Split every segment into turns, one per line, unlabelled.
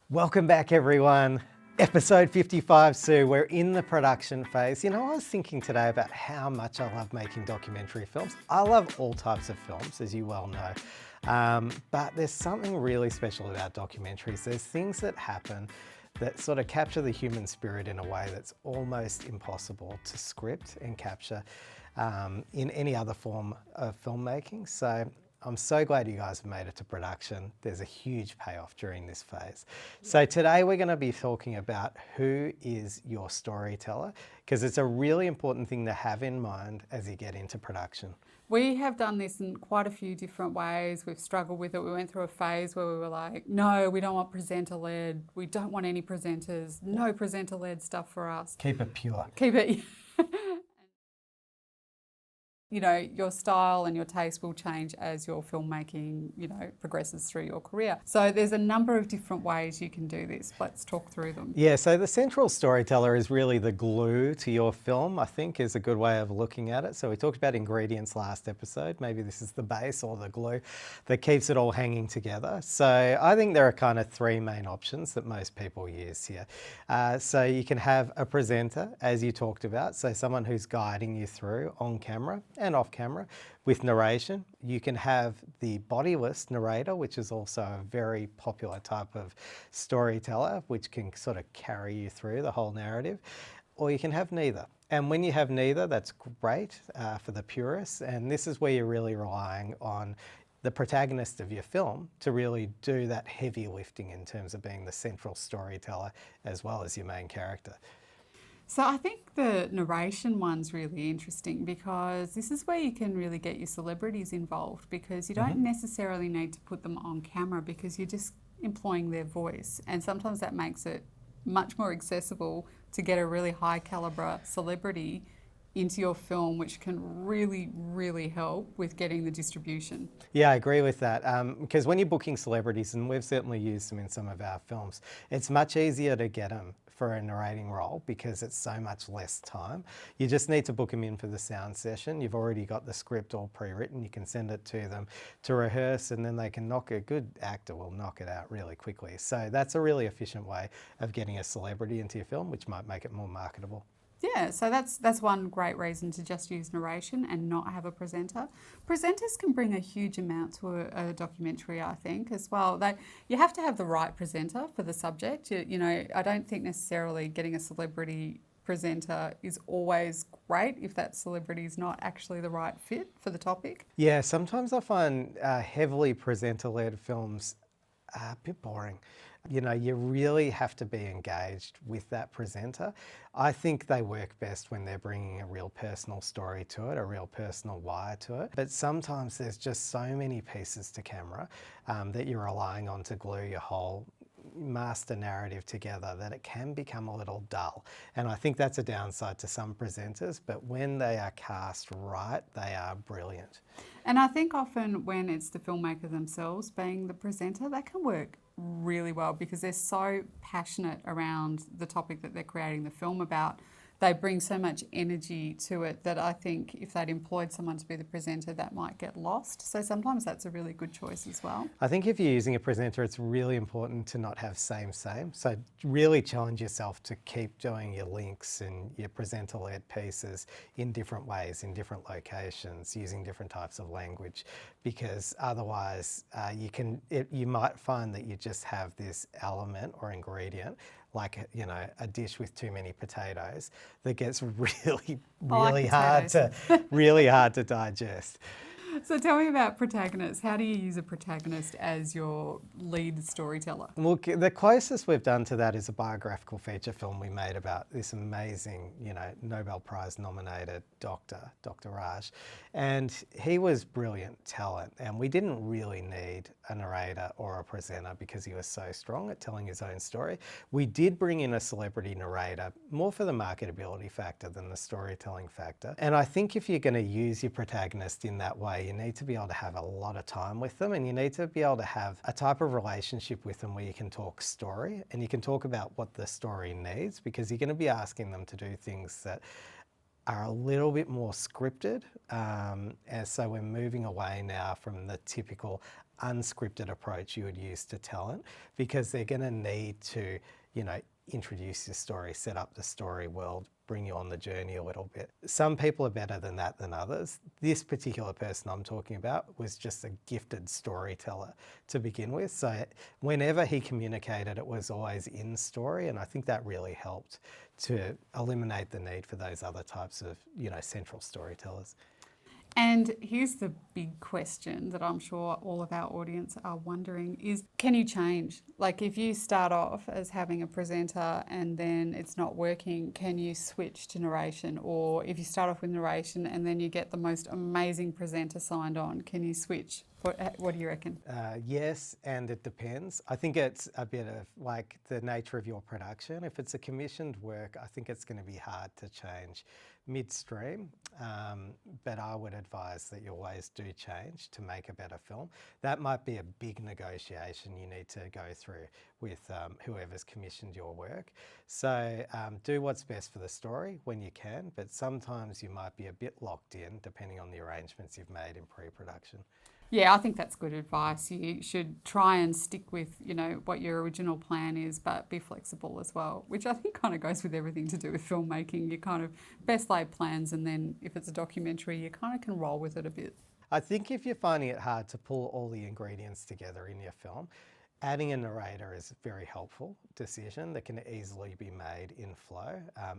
Welcome back, everyone. Episode 55, Sue. We're in the production phase. You know, I was thinking today about how much I love making documentary films. I love all types of films, as you well know. But there's something really special about documentaries. There's things that happen that sort of capture the human spirit in a way that's almost impossible to script and capture in any other form of filmmaking. So I'm so glad you guys have made it to production. There's a huge payoff during this phase. So today we're going to be talking about who is your storyteller, because it's a really important thing to have in mind as you get into production.
We have done this in quite a few different ways. We've struggled with it. We went through a phase where we were like, no, we don't want presenter-led. We don't want any presenters. No presenter-led stuff for us.
Keep it pure.
Keep it... You know, your style and your taste will change as your filmmaking, progresses through your career. So there's a number of different ways you can do this. Let's talk through them.
Yeah, so the central storyteller is really the glue to your film, I think, is a good way of looking at it. So we talked about ingredients last episode. Maybe this is the base or the glue that keeps it all hanging together. So I think there are kind of three main options that most people use here. So you can have a presenter, as you talked about, so someone who's guiding you through on camera and off camera with narration. You can have the bodiless narrator, which is also a very popular type of storyteller, which can sort of carry you through the whole narrative, or you can have neither. And when you have neither, that's great for the purists, and this is where you're really relying on the protagonist of your film to really do that heavy lifting in terms of being the central storyteller as well as your main character.
So I think the narration one's really interesting because this is where you can really get your celebrities involved, because you don't necessarily need to put them on camera because you're just employing their voice. And sometimes that makes it much more accessible to get a really high calibre celebrity into your film, which can really, really help with getting the distribution.
Yeah, I agree with that. Because when you're booking celebrities, and we've certainly used them in some of our films, it's much easier to get them for a narrating role because it's so much less time. You just need to book them in for the sound session. You've already got the script all pre-written. You can send it to them to rehearse, and then they can a good actor will knock it out really quickly. So that's a really efficient way of getting a celebrity into your film, which might make it more marketable.
Yeah, so that's one great reason to just use narration and not have a presenter. Presenters can bring a huge amount to a documentary, I think, as well. You have to have the right presenter for the subject. I don't think necessarily getting a celebrity presenter is always great if that celebrity is not actually the right fit for the topic.
Yeah, sometimes I find heavily presenter-led films a bit boring. You really have to be engaged with that presenter. I think they work best when they're bringing a real personal story to it, a real personal wire to it. But sometimes there's just so many pieces to camera that you're relying on to glue your whole master narrative together that it can become a little dull. And I think that's a downside to some presenters, but when they are cast right, they are brilliant.
And I think often when it's the filmmaker themselves being the presenter, that can work really well because they're so passionate around the topic that they're creating the film about. They bring so much energy to it that I think if they'd employed someone to be the presenter, that might get lost. So sometimes that's a really good choice as well.
I think if you're using a presenter, it's really important to not have same. So really challenge yourself to keep doing your links and your presenter-led pieces in different ways, in different locations, using different types of language, because otherwise you might find that you just have this element or ingredient like a dish with too many potatoes that gets really hard to digest.
So tell me about protagonists. How do you use a protagonist as your lead storyteller?
Look, the closest we've done to that is a biographical feature film we made about this amazing, Nobel Prize nominated doctor, Dr. Raj. And he was brilliant talent, and we didn't really need a narrator or a presenter because he was so strong at telling his own story. We did bring in a celebrity narrator, more for the marketability factor than the storytelling factor. And I think if you're going to use your protagonist in that way, you need to be able to have a lot of time with them, and you need to be able to have a type of relationship with them where you can talk story and you can talk about what the story needs, because you're going to be asking them to do things that are a little bit more scripted. And so we're moving away now from the typical unscripted approach you would use to talent, because they're going to need to, introduce your story, set up the story world, bring you on the journey a little bit. Some people are better than that than others. This particular person I'm talking about was just a gifted storyteller to begin with. So whenever he communicated, it was always in story. And I think that really helped to eliminate the need for those other types of, central storytellers.
And here's the big question that I'm sure all of our audience are wondering is, can you change? Like if you start off as having a presenter and then it's not working, can you switch to narration? Or if you start off with narration and then you get the most amazing presenter signed on, can you switch? What do you reckon?
Yes, and it depends. I think it's a bit of like the nature of your production. If it's a commissioned work, I think it's going to be hard to change midstream, but I would advise that you always do change to make a better film. That might be a big negotiation you need to go through with whoever's commissioned your work. So do what's best for the story when you can, but sometimes you might be a bit locked in depending on the arrangements you've made in pre-production.
Yeah, I think that's good advice. You should try and stick with, what your original plan is, but be flexible as well, which I think kind of goes with everything to do with filmmaking. You kind of best laid plans, and then if it's a documentary, you kind of can roll with it a bit.
I think if you're finding it hard to pull all the ingredients together in your film, adding a narrator is a very helpful decision that can easily be made in flow,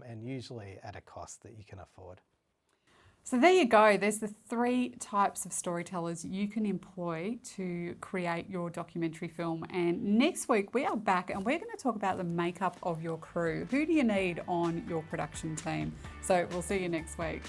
and usually at a cost that you can afford.
So there you go. There's the 3 types of storytellers you can employ to create your documentary film. And next week we are back and we're going to talk about the makeup of your crew. Who do you need on your production team? So we'll see you next week.